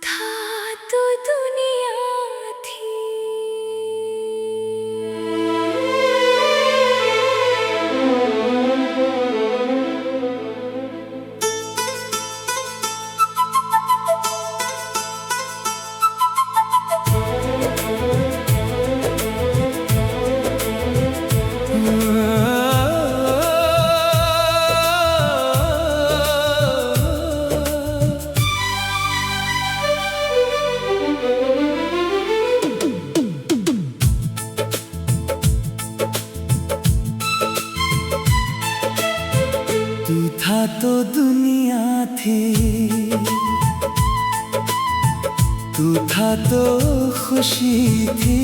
था तो दुनिया थी। तू था तो दुनिया थी, तू था तो खुशी थी।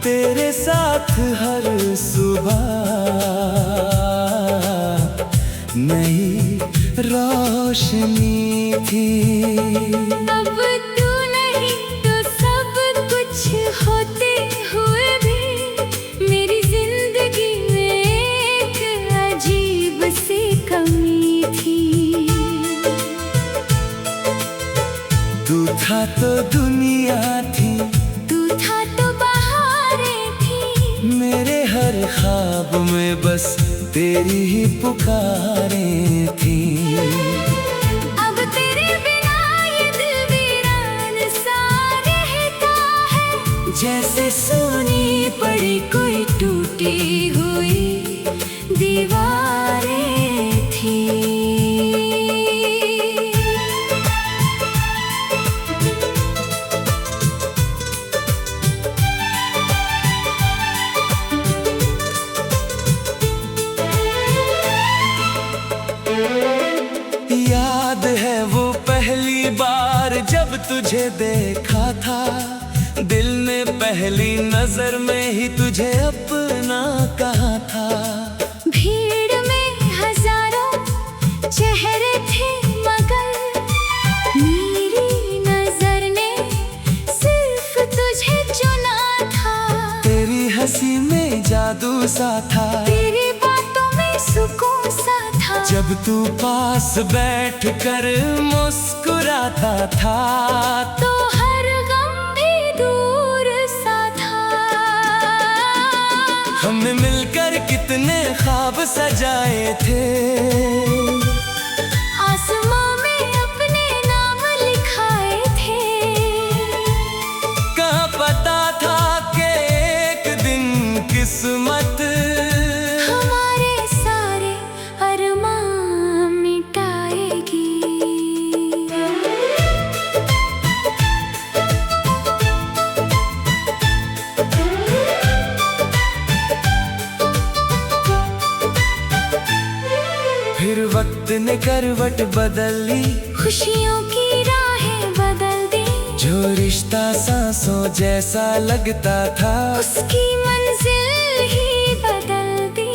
तेरे साथ हर सुबह नई रोशनी थी। अब तू नहीं तो सब कुछ होते हुए भी मेरी जिंदगी में एक अजीब सी कमी थी। तू था तो दुनिया थी, तू था तो बहारें थी। मेरे हर ख्वाब में बस तेरी ही पुकारें थी। अब तेरे बिना ये दिल वीरान सा रहता है, जैसे सुनी पड़ी कोई टूटी हुई दीवारें थी। याद है वो पहली बार जब तुझे देखा था, दिल ने पहली नजर में ही तुझे अपना कहा था। भीड़ में हजारों चेहरे थे मगर मेरी नजर ने सिर्फ तुझे चुना था। तेरी हंसी में जादू सा था, तेरी बातों में सुकून सा था। जब तू पास बैठ कर मुस्कुराता था, तो हर गम भी दूर सा था। हमने मिलकर कितने ख्वाब सजाए थे, आसमां में अपने नाम लिखाए थे। कहाँ पता था कि एक दिन किस्मत हमारे सारे अरमान मिटाएगी। फिर वक्त ने करवट बदल ली, खुशियों की राहें बदल दी। जो रिश्ता सांसों जैसा लगता था, उसकी मंजिल ही बदल दी।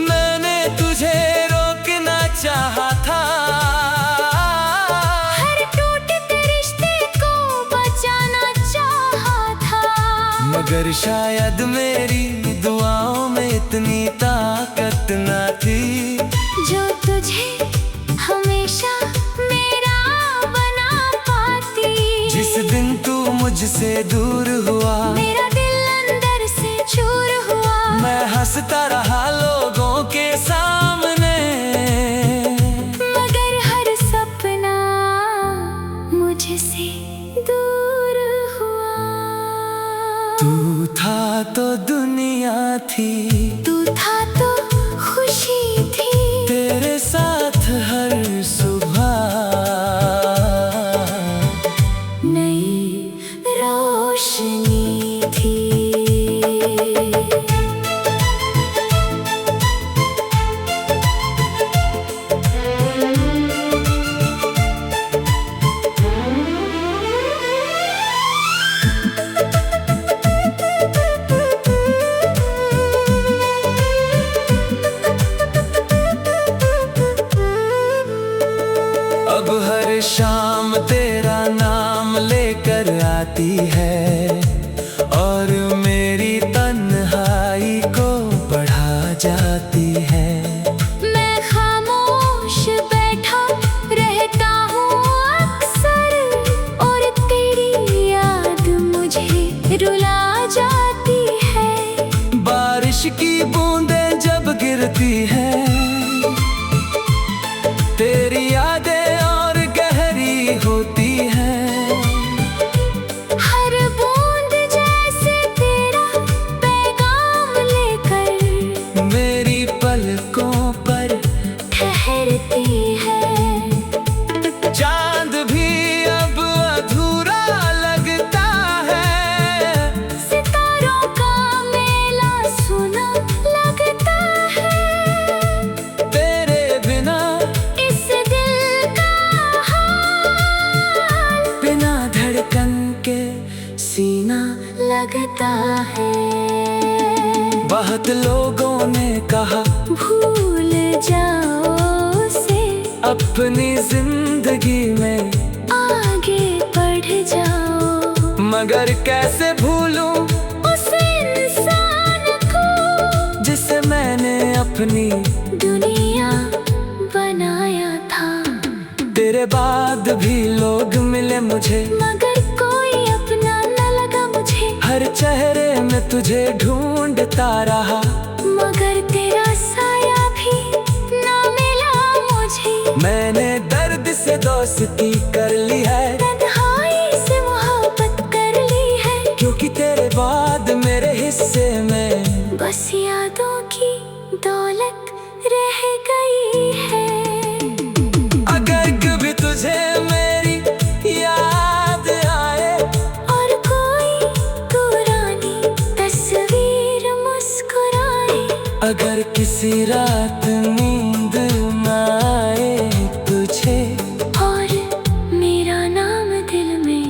मैंने तुझे रोकना चाहा था, हर टूटते रिश्ते को बचाना चाहा था। मगर शायद मेरी दुआओं में इतनी ताकत न थी, जो तुझे हमेशा मेरा बना पाती। जिस दिन तू मुझसे दूर हुआ, मेरा दिल अंदर से चूर हुआ। मैं हंसता रहा लोगों के सामने, मगर हर सपना मुझसे दूर हुआ। तू था तो दुनिया थी, तू था तो खुशी थी। तेरे साथ हर सुबह नई रोशनी थी। अब हर शाम तेरा नाम लेकर आती है, और मेरी तन्हाई को बढ़ा जाती है। मैं खामोश बैठा रहता हूँ गिरती है, तेरी यादें और गहरी होती हैं। हर बूंद जैसे तेरा पैगाम लेकर मेरी पलकों पर ठहरती है। चांद भी अब अधूरा लगता है, सितारों का मेला सुना लगता है। तेरे बिना इस दिल का हाल बिना धड़कन के सीना लगता है। बहुत लोगों ने कहा भूल जाओ उसे, अपनी जिंदगी में आगे बढ़ जाओ। मगर कैसे भूलूं उस इंसान को जिसे मैंने अपनी दुनिया बनाया था। तेरे बाद भी लोग मिले मुझे, मगर कोई अपना न लगा मुझे। हर चेहरे में तुझे ढूंढता रहा, मगर तेरा साया भी ना मिला मुझे। मैंने दर्द से दोस्ती कर ली है, तन्हाई से मोहब्बत कर ली है। क्योंकि तेरे बाद मेरे हिस्से में बस यादों की दौलत रह गई है। अगर कभी तुझे मेरी याद आए और कोई पुरानी तस्वीर मुस्कुराए, अगर किसी रात नींद न आए तुझे, और मेरा नाम दिल में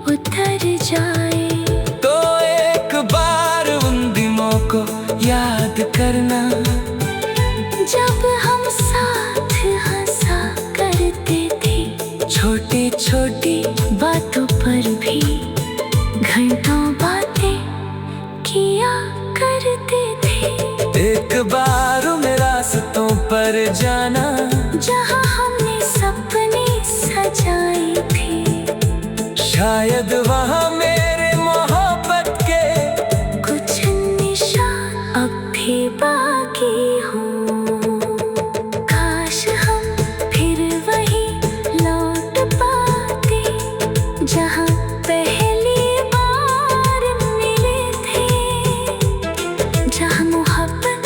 उतर जाए, तो एक बार उन दिनों को याद करना, जब हम साथ हंसा करते थे। छोटी छोटी बातों पर भी घंटों बातें किया करते थे। एक बार उन रास्तों पर जाना, जहाँ हमने सपने सजाए थे। शायद वहाँ मेरे मोहब्बत के कुछ निशान अब भी बाकी हों। काश हम फिर वहीं लौट पाते, जहाँ पहली बार मिले थे। जहाँ मोहब्बत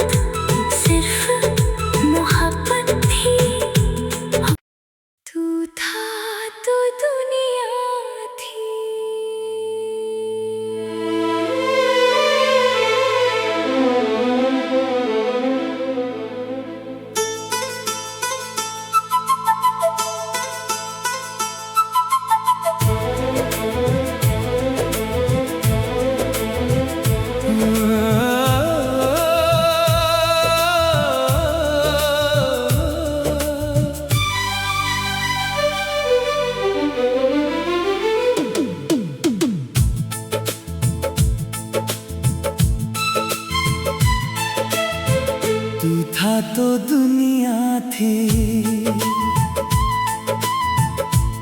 सिर्फ मोहब्बत थी। तू था तो दुनिया थी। तू था तो दुनिया थी,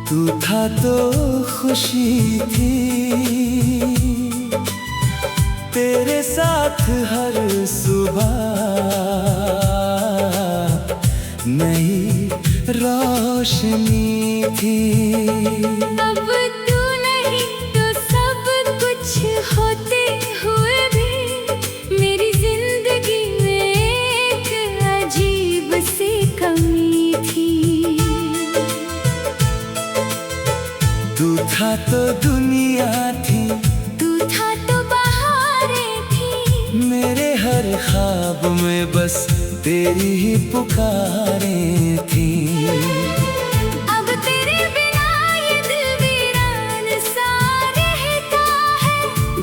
तू था तो खुशी थी। तेरे साथ हर सुबह नई रोशनी थी। अब तू नहीं तो सब कुछ होते हुए भी मेरी जिंदगी में एक अजीब सी कमी थी। तू था तो दुनिया थी, तू था तो बहारें थी। मेरे हर ख्वाब में बस तेरी ही पुकारें थी। अब तेरे बिना ये दिल वीरान सा रहता है,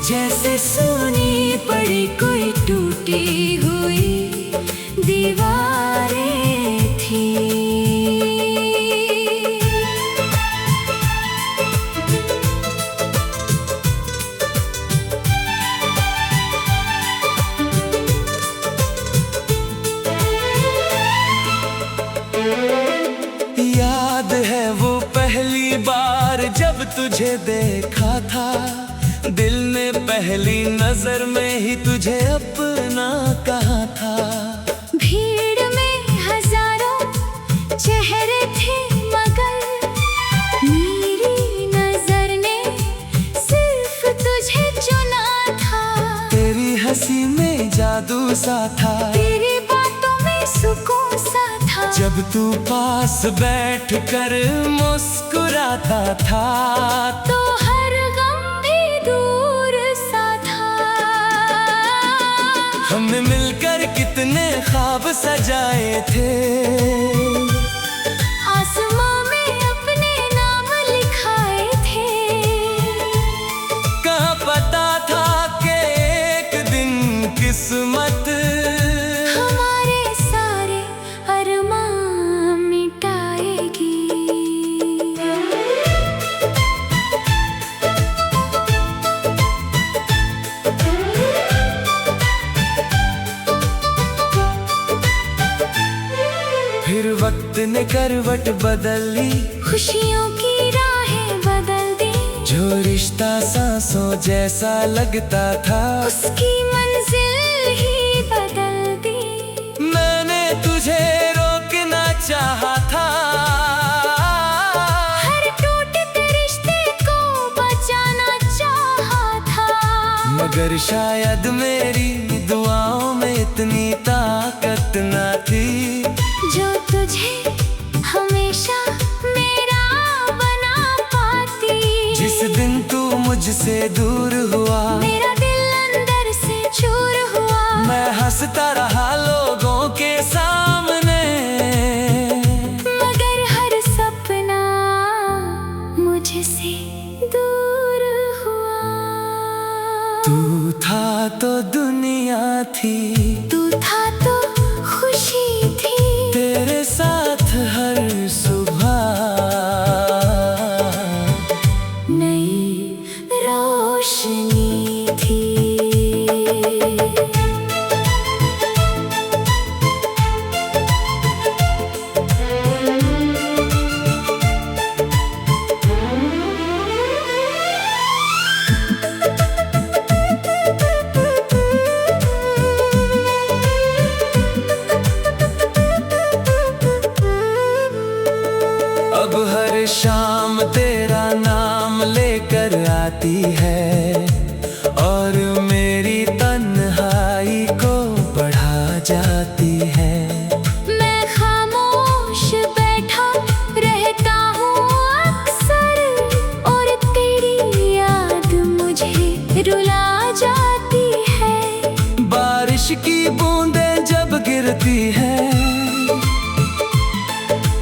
जैसे सुनी पड़ी कोई टूटी हुई दीवारें थी। याद है वो पहली बार जब तुझे देखा था, दिल ने पहली नजर में ही तुझे अपना कहा था। भीड़ में हजारों चेहरे थे मगर मेरी नजर ने सिर्फ तुझे चुना था। तेरी हंसी में जादू सा था, तेरी बातों में सुकून सा था। जब तू पास बैठ कर मुस्कुराता था तो हर गम भी दूर सा था। हमने मिलकर कितने ख्वाब सजाए थे, आसमां में अपने नाम लिखाए थे। कहाँ पता था कि एक दिन किस्मत हमारे सारे अरमान मिटाएगी। फिर वक्त ने करवट बदल ली, खुशियों की राहें बदल दी। जो रिश्ता सांसों जैसा लगता था उसकी मंजिल ही बदल दी। मैंने तुझे रोकना चाहा था, हर टूटते रिश्ते को बचाना चाहा था। मगर शायद मेरी दुआओं में इतनी ताकत न थी जो तुझे हमेशा मेरा बना पाती। जिस दिन तू मुझसे दूर हुआ मेरा दिल अंदर से चूर हुआ। मैं हंसता रहा लोगों के सामने, मगर हर सपना मुझसे दूर हुआ। तू था तो दुनिया थी, तू था तो खुशी थी। तेरे साथ हर सुबह नई रोशनी थी। अब हर शाम तेरा नाम लेकर आती है और मेरी तन्हाई को बढ़ा जाती है। मैं खामोश बैठा रहता हूँ अक्सर और तेरी याद मुझे रुला जाती है। बारिश की बूंदें जब गिरती है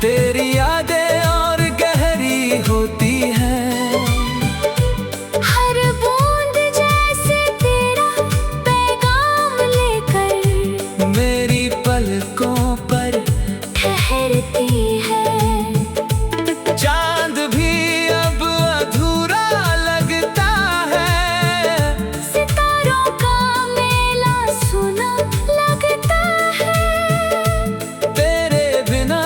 तेरी यादें और गहरी होती है। हर बूंद जैसे तेरा पैगाम लेकर मेरी पलकों पर ठहरती है। चांद भी अब अधूरा लगता है, सितारों का मेला सुना लगता है। तेरे बिना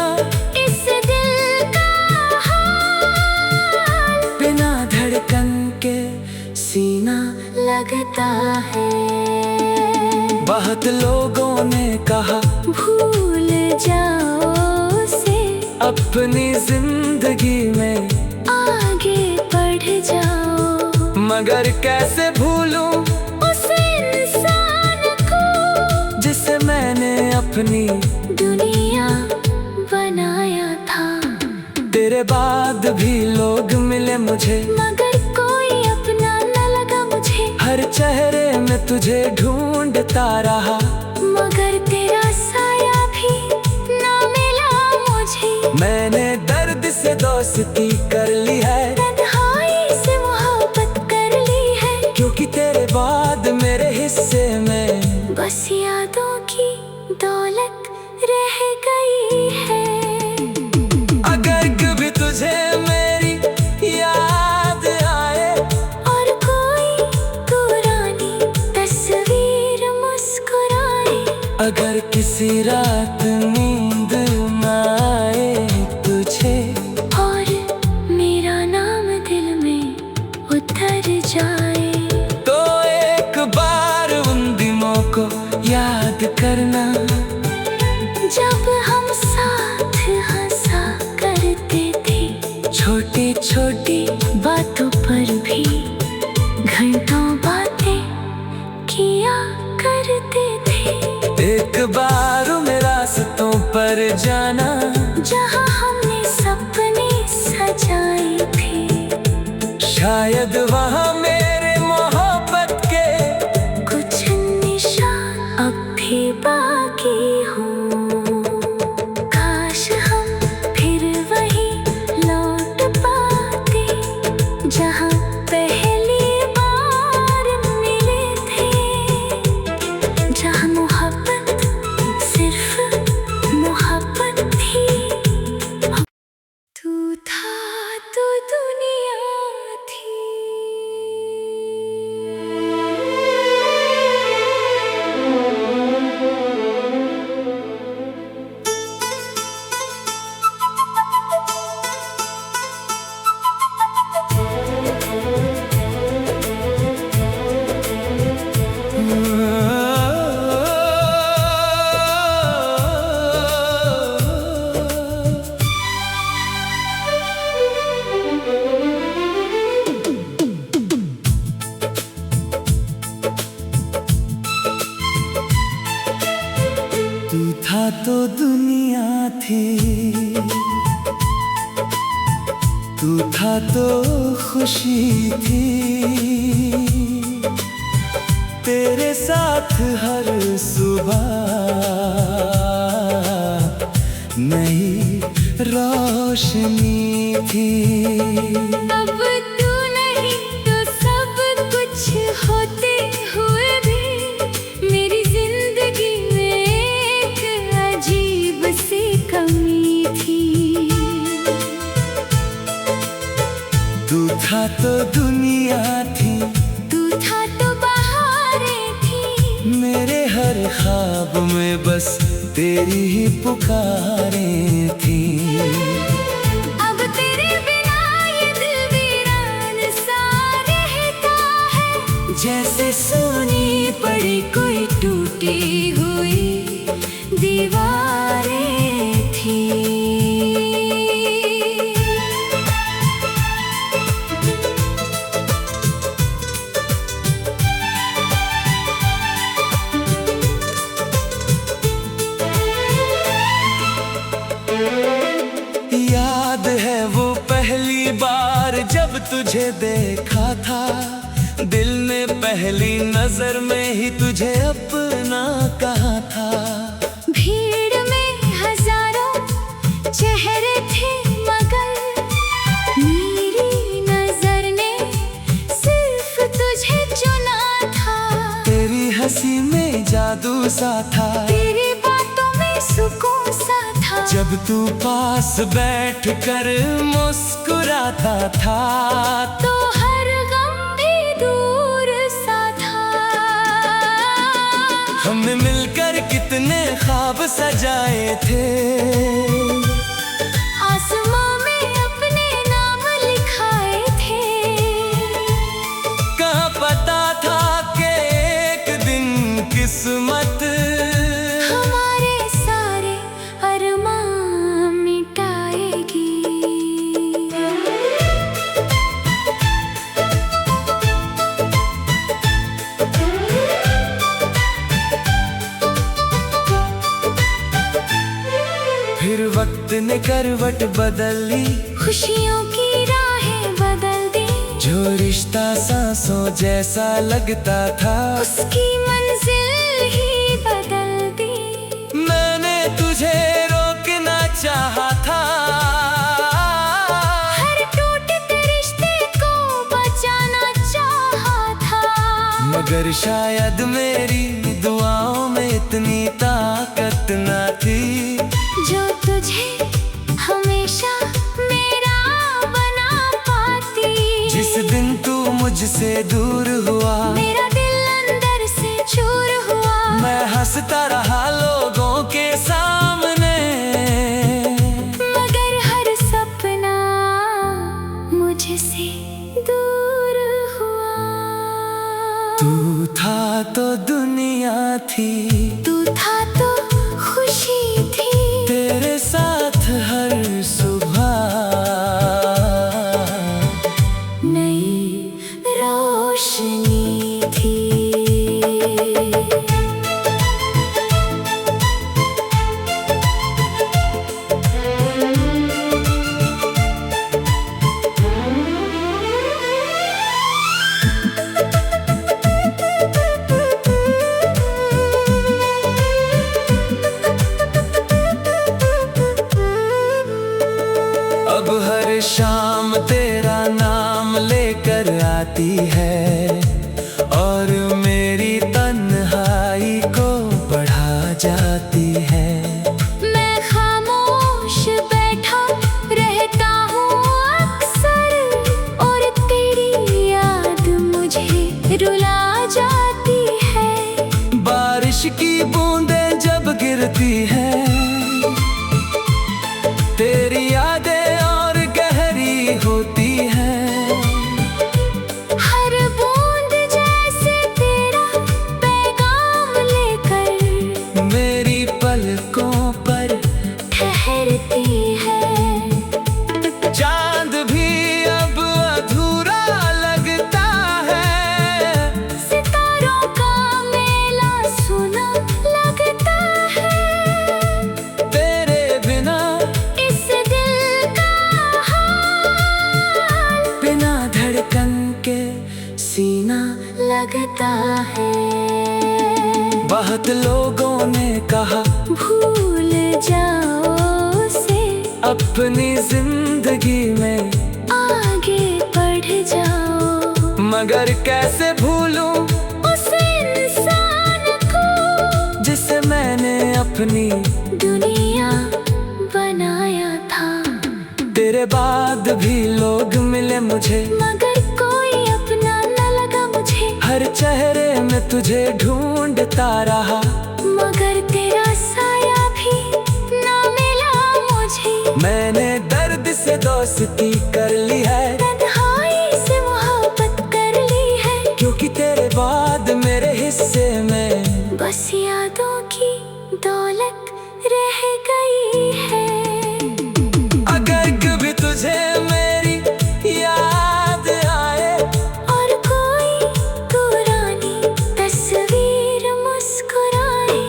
इस दिल का हाल बिना धड़कन के सीना लगता है। बहुत लोगों ने कहा भूल जाओ उसे, अपनी जिंदगी में आगे बढ़ जाओ। मगर कैसे भूलूं उस इंसान को जिसे मैंने अपनी दुनिया बनाया था। तेरे बाद भी लोग मिले मुझे, मगर कोई अपना न लगा मुझे। हर चेहरे में तुझे ढूंढता रहा, मगर तेरा साया भी न मिला मुझे। मैंने दर्द से दोस्ती कर ली है, तन्हाई से मोहब्बत कर ली है। क्योंकि तेरे बाद मेरे हिस्से में बस यादों की दौलत रह गई है। अगर कभी तुझे मेरी याद आए और कोई पुरानी तस्वीर मुस्कुराए, अगर किसी रात नींद न आए तुझे और मेरा नाम दिल में उतर जाए, तो एक बार उन दिनों को याद करना, छोटी छोटी बातों पर भी घंटों बातें किया करते थे। एक बार मेरे रास्तों पर जाना, जहाँ हमने सपने सजाए थे, शायद वहाँ मेरे मोहब्बत के कुछ निशान अब भी बाकी हों। काश हम फिर वही लौट पाते जहाँ पहली बार मिले थे, जहाँ मोहब्बत सिर्फ मोहब्बत थी। तू था तो दुनिया थी। तू था तो दुनिया थी, तू था तो खुशी थी। तेरे साथ हर सुबह नई रोशनी थी। अब तू नहीं तो सब कुछ होते हुए भी मेरी जिंदगी में एक अजीब सी कमी थी। तू था तो दुनिया थी, तू था तो बहारें थी, मेरे हर ख्वाब में बस तेरी ही पुकारें थी। अब तेरे बिना ये दिल वीरान सा रहता है, जैसे सुनी पड़ी कोई टूटी हुई दीवारें थी। याद है वो पहली बार जब तुझे देखा था, दिल ने पहली नजर में ही तुझे अपना कहा था। भीड़ में हजारों चेहरे थे मगर मेरी नजर ने सिर्फ तुझे चुना था। तेरी हंसी में जादू सा था, तेरी बातों में सुकून सा था। जब तू पास बैठ कर मुस्कुराता था, तो हर गम भी दूर सा था। हमने मिलकर कितने ख्वाब सजाए थे, आसमां में अपने नाम लिखाए थे। कहाँ पता था कि एक दिन किस्मत हमारे सारे अरमान मिटाएगी। फिर वक्त ने करवट बदल ली, खुशियों की राहें बदल दी, जो रिश्ता सांसों जैसा लगता था, उसकी मंजिल ही बदल दी। मैंने तुझे रोकना चाहा था, हर टूटते रिश्ते को बचाना चाहा था, मगर शायद मेरी दुआओं में इतनी ताकत न थी, जो तुझे हमेशा मेरा बना पाती। जिस दिन तू मुझसे दूर हुआ, मेरा दिल अंदर से चूर हुआ। मैं हंसता रहा लोगों के सामने, मगर हर सपना मुझसे दूर हुआ। तू था तो दुनिया थी, तू था तो खुशी थी, तेरे साथ हर सुबह शाम तेरा नाम लेकर आती है और मेरी तन्हाई को बढ़ा जाती है। मैं खामोश बैठा रहता हूँ अक्सर और तेरी याद मुझे रुला जाती है। बारिश की बूंदें जब गिरती हैं तेरी यादें और गहरी होती हैं। हर बूंद जैसे तेरा पैगाम लेकर मेरी पलकों पर ठहरती है। चांद भी अब अधूरा लगता है, सितारों का मेला सुना लगता है। तेरे बिना इस दिल का हाल बिना धड़कन के सीना लगता है। बहुत लोगों ने कहा भूल जाओ उसे, अपनी जिंदगी में आगे बढ़ जाओ। मगर कैसे भूलूं उस इंसान को जिसे मैंने अपनी दुनिया बनाया था। तेरे बाद भी लोग मिले मुझे, मगर कोई अपना न लगा मुझे। हर चेहरे में तुझे ढूंढता रहा, मगर तेरा साया भी न मिला मुझे। मैंने दर्द से दोस्ती कर ली है, तन्हाई से मोहब्बत कर ली है। क्योंकि तेरे बाद मेरे हिस्से में बस यादों की दौलत रह गई है। अगर कभी तुझे मेरी याद आए और कोई पुरानी तस्वीर मुस्कुराए,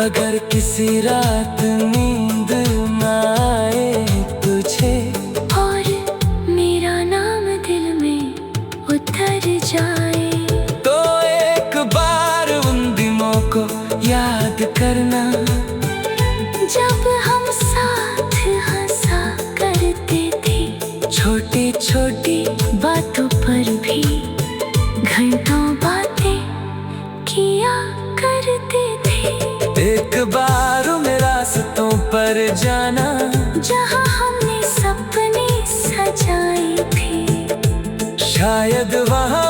अगर किसी रात नींद न आए तुझे और मेरा नाम दिल में उतर जाए, तो एक बार उन दिनों को याद करना जब हम साथ हंसा करते थे। छोटी छोटी बातों पर भी घंटों बातें किया करते थे। एक बार उन रास्तों पर जाना जहाँ हमने सपने सजाए थे, शायद वहाँ